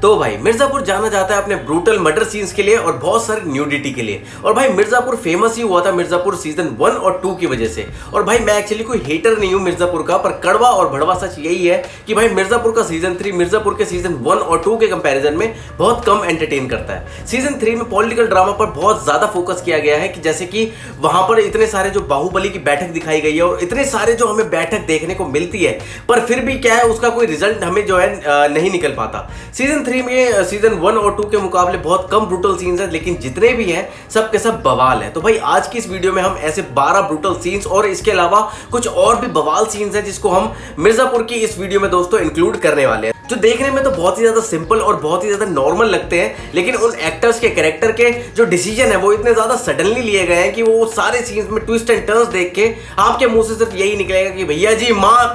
तो भाई मिर्जापुर जाना जाता है अपने ब्रूटल मर्डर सीन्स के लिए और बहुत सारे न्यूडिटी के लिए। और भाई मिर्जापुर फेमस ही हुआ था मिर्जापुर सीजन 1 और 2 की वजह से। और भाई मैं एक्चुअली कोई हेटर नहीं हूं मिर्जापुर का, पर कड़वा और भड़वा सच यही है कि भाई मिर्जापुर का सीजन 3 मिर्जापुर के सीजन 1 और 2 के कंपैरिजन में बहुत कम एंटरटेन करता है। सीजन 3 में पॉलिटिकल ड्रामा पर बहुत ज्यादा फोकस किया गया है कि जैसे कि वहां पर इतने सारे जो बाहुबली की बैठक दिखाई गई है और इतने सारे जो हमें बैठक देखने को मिलती है, पर फिर भी क्या है उसका कोई रिजल्ट हमें जो है नहीं निकल पाता। सीजन 3 में सीजन 1 और 2 के मुकाबले बहुत कम ब्रूटल सीन्स हैं, लेकिन जितने भी हैं सब के सब बवाल है। तो भाई आज की इस वीडियो में हम ऐसे 12 ब्रूटल सीन्स और इसके अलावा कुछ और भी बवाल सीन्स हैं जिसको हम मिर्जापुर की इस वीडियो में दोस्तों इंक्लूड करने वाले हैं, जो देखने में तो बहुत ही ज्यादा सिंपल और बहुत ही ज्यादा नॉर्मल लगते हैं, लेकिन उन एक्टर्स के कैरेक्टर के जो डिसीजन है वो इतने ज्यादा सडनली लिए गए हैं कि वो सारे सीन्स में ट्विस्ट एंड टर्न्स देख के आपके मुंह से सिर्फ यही निकलेगा कि भैया जी माँ।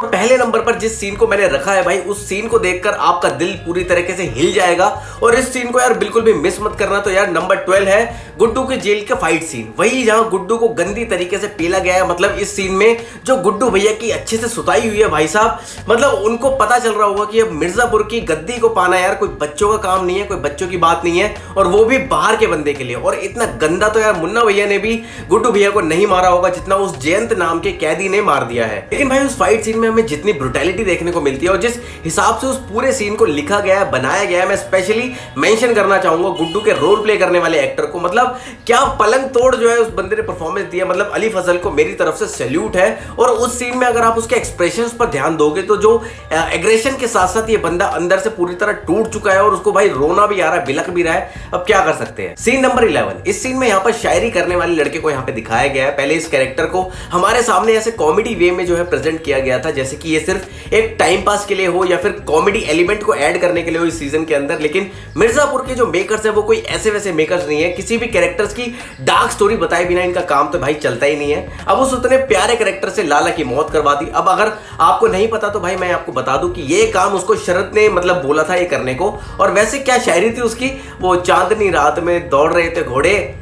पहले नंबर पर जिस सीन को मैंने रखा है भाई, उस सीन को देखकर आपका दिल पूरी तरीके से हिल जाएगा और इस सीन को यार बिल्कुल भी मिस मत करना। तो यार नंबर 12 है गुड्डू के जेल का फाइट सीन, वही जहां गुड्डू को गंदी तरीके से पेला गया है। मतलब इस सीन में जो गुड्डू भैया की अच्छे से सुताई हुई है भाई साहब, मतलब उनको पता चल रहा होगा कि अब मिर्जापुर की गद्दी को पाना यार कोई बच्चों का काम नहीं है, कोई बच्चों की बात नहीं है, और वो भी बाहर के बंदे के लिए। और इतना गंदा तो यार मुन्ना भैया ने भी गुड्डू भैया को नहीं मारा होगा जितना उस जयंत नाम के कैदी ने मार दिया है। लेकिन भाई उस फाइट सीन में हमें जितनी ब्रुटैलिटी देखने को मिलती है और जिस हिसाब से उस पूरे सीन को लिखा गया है, बनाया गया है, मैं स्पेशली मेंशन करना चाहूंगा गुड्डू के रोल प्ले करने वाले एक्टर को। मतलब क्या पलंग तोड़ जो है उस बंदे ने परफॉर्मेंस दिया, मतलब अली फजल को मेरी तरफ से सैल्यूट है। और उस सीन में अगर आप उसके एक्सप्रेशंस पर ध्यान दोगे तो जो एग्रेशन के साथ साथ ये बंदा अंदर से पूरी तरह टूट चुका है और उसको भाई रोना भी आ रहा है, बिलख भी रहा है। अब क्या कर सकते हैं। सीन नंबर 11, इस सीन में यहाँ पर शायरी करने वाले लड़के को यहाँ पे दिखाया गया है। पहले इस कैरेक्टर को हमारे सामने ऐसे कॉमेडी वे में जो है प्रेजेंट किया गया था, जैसे कि ये सिर्फ एक टाइम पास के लिए हो या फिर कॉमेडी एलिमेंट को ऐड करने के लिए हो इस सीजन के अंदर। लेकिन मिर्जापुर के जो मेकर्स है वो कोई ऐसे वैसे मेकर्स नहीं है, किसी भी कैरेक्टर्स की डार्क स्टोरी बताए बिना इनका काम तो भाई चलता ही नहीं है। अब उस उतने प्यारे कैरेक्टर से लाला की मौत करवा दी। अब अगर आपको नहीं पता तो भाई मैं आपको बता दूं कि ये काम उसको शरद ने मतलब बोला था ये करने को। और वैसे क्या शायरी थी उसकी, वो चांदनी रात में दौड़ रहे थे घोड़े।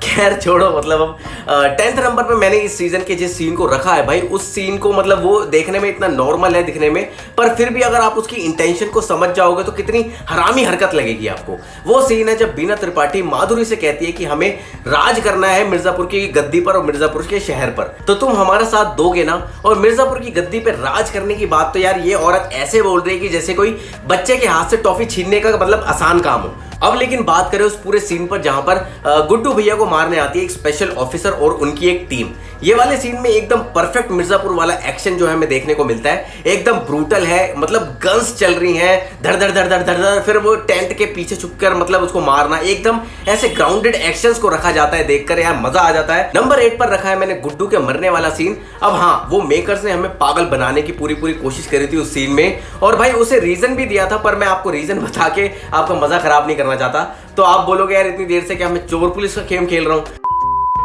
खैर छोड़ो, मतलब अब 10th नंबर पे मैंने इस सीजन के जिस सीन को रखा है भाई, उस सीन को मतलब वो देखने में इतना नॉर्मल है दिखने में, पर फिर भी अगर आप उसकी इंटेंशन को समझ जाओगे तो कितनी हरामी हरकत लगेगी आपको। वो सीन है जब बीना त्रिपाठी माधुरी से कहती है कि हमें राज करना है मिर्जापुर की गद्दी पर और मिर्जापुर के शहर पर, तो तुम हमारा साथ दोगे ना। और मिर्जापुर की गद्दी पर राज करने की बात तो यार ये औरत ऐसे बोल रही है कि जैसे कोई बच्चे के हाथ से टॉफी छीनने का मतलब आसान काम हो। अब लेकिन बात करें उस पूरे सीन पर जहां पर गुड्डू भैया को मारने आती है एक स्पेशल ऑफिसर और उनकी एक टीम। ये वाले सीन में एकदम परफेक्ट मिर्जापुर वाला एक्शन जो है हमें देखने को मिलता है, एकदम ब्रूटल है। मतलब गन्स चल रही हैं धड़ धड़ धड़ धड़ धड़ धड़, फिर वो टेंट के पीछे छुपकर मतलब उसको मारना, एकदम ऐसे ग्राउंडेड एक्शंस को रखा जाता है, देखकर यार मजा आ जाता है। नंबर 8 पर रखा है मैंने गुड्डू के मरने वाला सीन। अब हाँ, वो मेकर्स ने हमें पागल बनाने की पूरी कोशिश करी थी उस सीन में, और भाई उसे रीजन भी दिया था, पर मैं आपको रीजन बता के आपका मजा खराब नहीं करना चाहता। तो आप बोलोगे यार इतनी देर से क्या मैं चोर पुलिस का गेम खेल रहा हूं।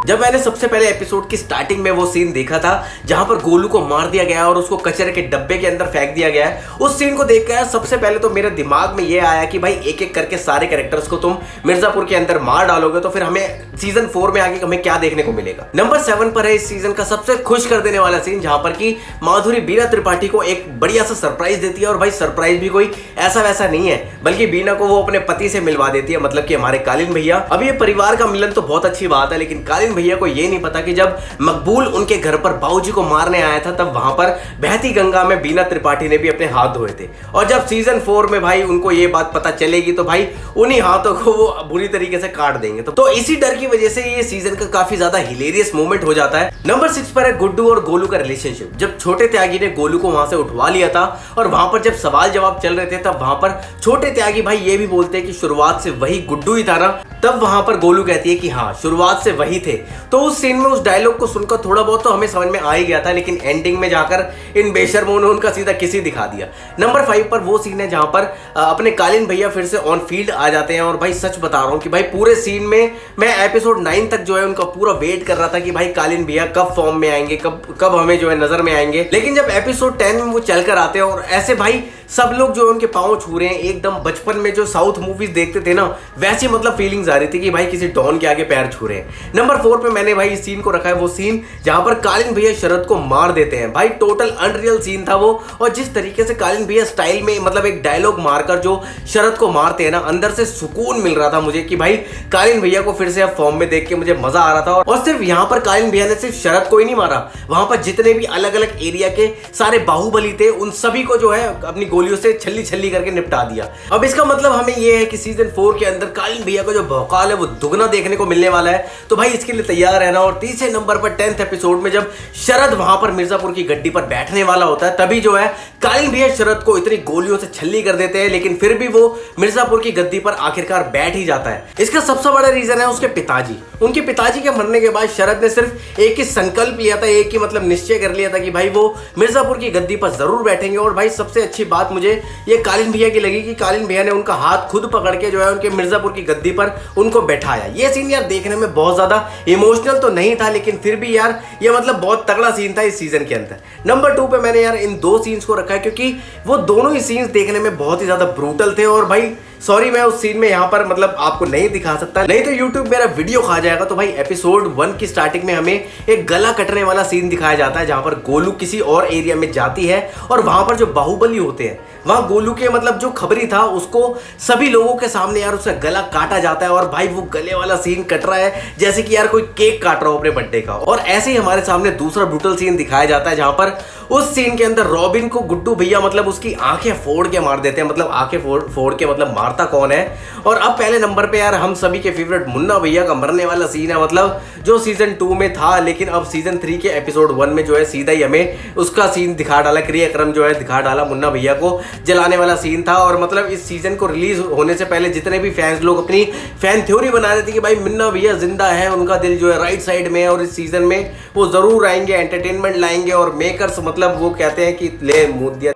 जब मैंने सबसे पहले एपिसोड की स्टार्टिंग में वो सीन देखा था जहां पर गोलू को मार दिया गया और उसको कचरे के डब्बे के अंदर फेंक दिया गया है, उस सीन को देखकर सबसे पहले तो मेरे दिमाग में ये आया कि भाई एक एक करके सारे कैरेक्टर्स को तुम मिर्जापुर के अंदर मार डालोगे तो फिर हमें सीजन 4 में आगे हमें क्या देखने को मिलेगा। नंबर 7 पर है इस सीजन का सबसे खुश कर देने वाला सीन, जहां पर कि माधुरी बीना त्रिपाठी को एक बढ़िया सा सरप्राइज देती है। और भाई सरप्राइज भी कोई ऐसा वैसा नहीं है, बल्कि बीना को वो अपने पति से मिलवा देती है, मतलब कि हमारे कालीन भैया। अब ये परिवार का मिलन तो बहुत अच्छी बात है, लेकिन कालीन भैया को ये नहीं पता कि जब मकबूल उनके घर पर बाबूजी को मारने आया था तब वहां पर बहती गंगा में बीना त्रिपाठी ने भी अपने हाथ धोए थे। और जब सीजन 4 में भाई उनको ये बात पता चलेगी तो भाई उन्हीं हाथों को वो बुरी तरीके से काट देंगे। तो इसी डर की वजह से ये सीजन का काफी ज्यादा हिलेरियस मोमेंट हो जाता है। नंबर 6 पर है गुड्डू और गोलू का रिलेशनशिप। जब छोटे त्यागी ने गोलू को वहां से उठवा लिया था और वहां पर जब सवाल जवाब चल रहे थे, तब वहां पर छोटे त्यागी भाई ये भी बोलते हैं कि शुरुआत से वही गुड्डू ही था ना। तब वहां पर गोलू कहती है कि हाँ शुरुआत से वही थे। तो उस सीन में उस डायलॉग को सुनकर थोड़ा बहुत तो हमें समझ में आ ही गया था, लेकिन एंडिंग में जाकर इन बेशर्मों ने उनका सीधा किसी दिखा दिया। नंबर 5 पर वो सीन है जहां पर अपने कालीन भैया फिर से ऑन फील्ड आ जाते हैं। और भाई सच बता रहा हूं कि भाई पूरे सीन में मैं एपिसोड 9 तक जो है उनका पूरा वेट कर रहा था कि भाई कालीन भैया कब फॉर्म में आएंगे, कब हमें जो है नजर में आएंगे। लेकिन जब एपिसोड 10 में वो चलकर आते हैं और ऐसे भाई सब लोग जो उनके पांव छू रहे हैं, एकदम बचपन में जो साउथ मूवीज देखते थे ना वैसी मतलब फीलिंग्स आ रही थी कि भाई किसी डॉन के आगे पैर छू रहे हैं। नंबर 4 पे मैंने भाई इस सीन को रखा है, वो सीन जहां पर कालीन भैया शरद को मार देते हैं। भाई टोटल अनरियल सीन था वो, और जिस तरीके से कालीन भैया स्टाइल में मतलब एक डायलॉग मारकर जो शरद को मारते हैं ना, अंदर से सुकून मिल रहा था मुझे कि भाई कालीन भैया को फिर से अब फॉर्म में देख के मुझे मजा आ रहा था। और सिर्फ यहाँ पर कालीन भैया ने सिर्फ शरद को ही नहीं मारा, वहां पर जितने भी अलग अलग एरिया के सारे बाहुबली थे उन सभी को जो है अपनी गोलियों से छल्ली छल्ली करके निपटा दिया। अब इसका मतलब हमें यह है कि सीजन 4 के अंदर कालीन भैया का जो भौकाल है वो दुगना देखने को मिलने वाला है, तो भाई इसके लिए तैयार रहना। और तीसरे नंबर पर 10th एपिसोड में जब शरद वहां पर मिर्जापुर की गड्डी पर बैठने वाला होता है, तभी जो है कालीन भैया शरद को इतनी गोलियों से छल्ली कर देते हैं, लेकिन फिर भी वो मिर्जापुर की गद्दी पर आखिरकार बैठ ही जाता है। इसका सबसे बड़ा रीजन है उसके पिताजी। उनके पिताजी के मरने के बाद शरद ने सिर्फ एक ही संकल्प लिया था, एक ही मतलब निश्चय कर लिया था कि भाई वो मिर्जापुर की गद्दी पर जरूर बैठेंगे। और भाई सबसे अच्छी बात मुझे ये कालीन भैया की लगी कि कालीन भैया ने उनका हाथ खुद पकड़ के जो है उनके मिर्जापुर की गद्दी पर उनको बैठाया। ये सीन यार देखने में बहुत ज्यादा इमोशनल तो नहीं था, लेकिन फिर भी यार ये मतलब बहुत तगड़ा सीन था इस सीजन के अंदर। नंबर 2 पे मैंने यार इन 2 सीन्स को रखा है, क्योंकि वो दोनों ही सीन्स देखने में बहुत ही ज्यादा ब्रूटल थे। और भाई सॉरी मैं उस सीन में यहाँ पर मतलब आपको नहीं दिखा सकता, नहीं तो यूट्यूब मेरा वीडियो खा जाएगा। तो भाई एपिसोड 1 की स्टार्टिंग में हमें एक गला कटने वाला सीन दिखाया जाता है, जहां पर गोलू किसी और एरिया में जाती है और वहां पर जो बाहुबली होते हैं, वहां गोलू के मतलब जो खबरी था उसको सभी लोगों के सामने यार उसका गला काटा जाता है। और भाई वो गले वाला सीन कट रहा है जैसे कि यार कोई केक काट रहा हो अपने बर्थडे का। और ऐसे ही हमारे सामने दूसरा ब्रूटल सीन दिखाया जाता है, जहां पर उस सीन के अंदर रॉबिन को गुड्डू भैया मतलब उसकी आंखें फोड़ के मार देते हैं। मतलब आंखें फोड़ के मतलब मारता कौन है। और अब पहले नंबर पे यार हम सभी के फेवरेट मुन्ना भैया का मरने वाला सीन है, मतलब जो सीजन 2 में था, लेकिन अब सीजन 3 के एपिसोड 1 में जो है सीधा ही हमें उसका सीन दिखा डाला, क्रियाक्रम जो है दिखा डाला, मुन्ना भैया को जलाने वाला सीन था। और मतलब इस सीजन को रिलीज होने से पहले जितने भी फैंस लोग अपनी फैन थ्योरी बना रहे थे कि भाई मुन्ना भैया जिंदा है, उनका दिल जो है राइट साइड में है और इस सीजन में वो जरूर आएंगे, एंटरटेनमेंट लाएंगे। और मेकर्स मतलब वो कहते हैं कि ले मुंह दिया,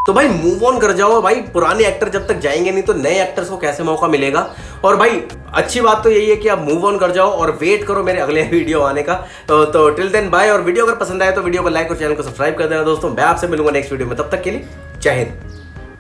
तो भाई मूव ऑन कर जाओ भाई। पुराने एक्टर जब तक जाएंगे नहीं तो नए एक्टर्स को कैसे मौका मिलेगा। और भाई अच्छी बात तो यही है कि आप मूव ऑन कर जाओ और वेट करो मेरे अगले वीडियो आने का। तो टिल देन बाय। और वीडियो अगर पसंद आए तो वीडियो को लाइक और चैनल को सब्सक्राइब कर देना दोस्तों। मैं आपसे मिलूंगा नेक्स्ट वीडियो में, तब तक के लिए जय हिंद।